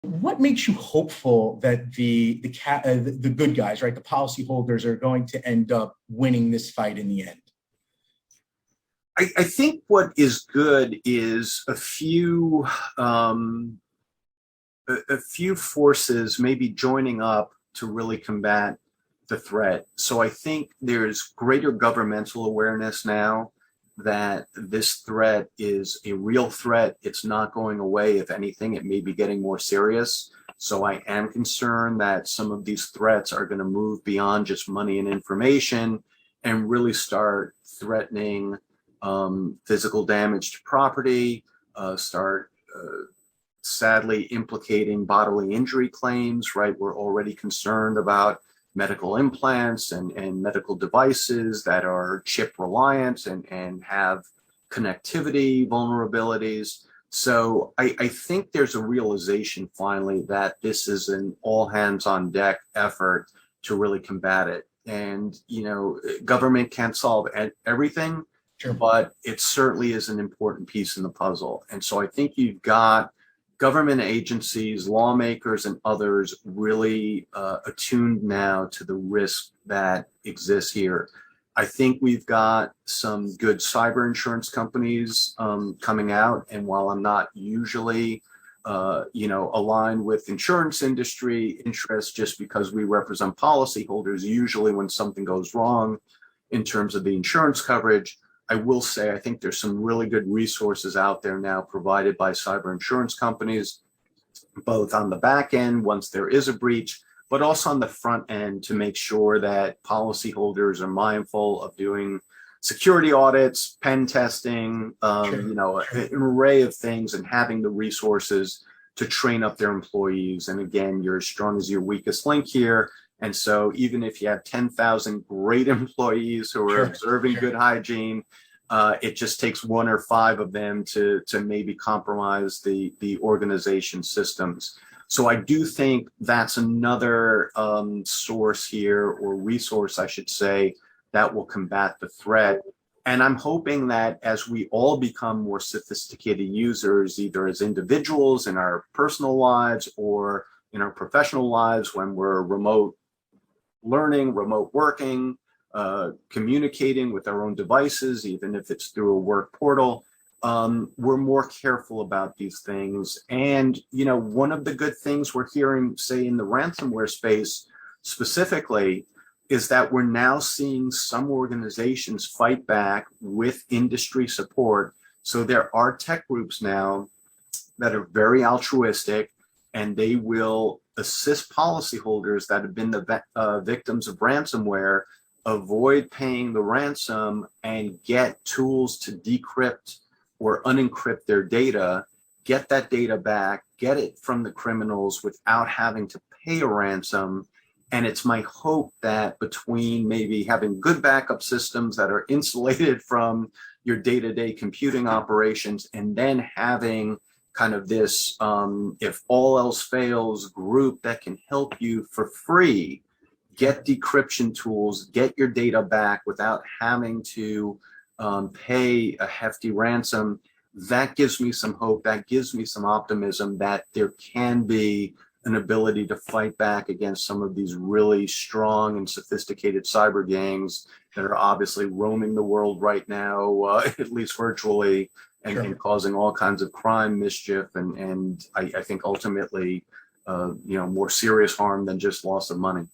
What makes you hopeful that the good guys, right, the policyholders, are going to end up winning this fight in the end? I think what is good is a few forces maybe joining up to really combat the threat. So I think there's greater governmental awareness now that this threat is a real threat. It's not going away. If anything, it may be getting more serious. So I am concerned that some of these threats are going to move beyond just money and information and really start threatening physical damage to property, start sadly implicating bodily injury claims, right? We're already concerned about medical implants and medical devices that are chip reliant and have connectivity vulnerabilities. So I think there's a realization finally that this is an all hands on deck effort to really combat it. And, government can't solve everything, Sure. but it certainly is an important piece in the puzzle. And so I think you've got government agencies, lawmakers, and others really attuned now to the risk that exists here. I think we've got some good cyber insurance companies coming out, and while I'm not usually, aligned with insurance industry interests, just because we represent policyholders, usually when something goes wrong in terms of the insurance coverage, I will say I think there's some really good resources out there now provided by cyber insurance companies, both on the back end once there is a breach, but also on the front end to make sure that policyholders are mindful of doing security audits, pen testing, an array of things, and having the resources to train up their employees. And again, you're as strong as your weakest link here. And so even if you have 10,000 great employees who are observing good hygiene, it just takes one or five of them to maybe compromise the organization systems. So I do think that's another source here, or resource, I should say, that will combat the threat. And I'm hoping that as we all become more sophisticated users, either as individuals in our personal lives or in our professional lives when we're remote learning, remote working, communicating with our own devices, even if it's through a work portal, we're more careful about these things. And, one of the good things we're hearing, say, in the ransomware space specifically, is that we're now seeing some organizations fight back with industry support. So there are tech groups now that are very altruistic, and they will assist policyholders that have been the victims of ransomware avoid paying the ransom and get tools to decrypt or unencrypt their data, get that data back, get it from the criminals without having to pay a ransom. And it's my hope that between maybe having good backup systems that are insulated from your day-to-day computing operations, and then having kind of this, if all else fails, group that can help you for free get decryption tools, get your data back without having to pay a hefty ransom, that gives me some hope. That gives me some optimism that there can be an ability to fight back against some of these really strong and sophisticated cyber gangs that are obviously roaming the world right now, at least virtually, and causing all kinds of crime, mischief, and I think ultimately, more serious harm than just loss of money.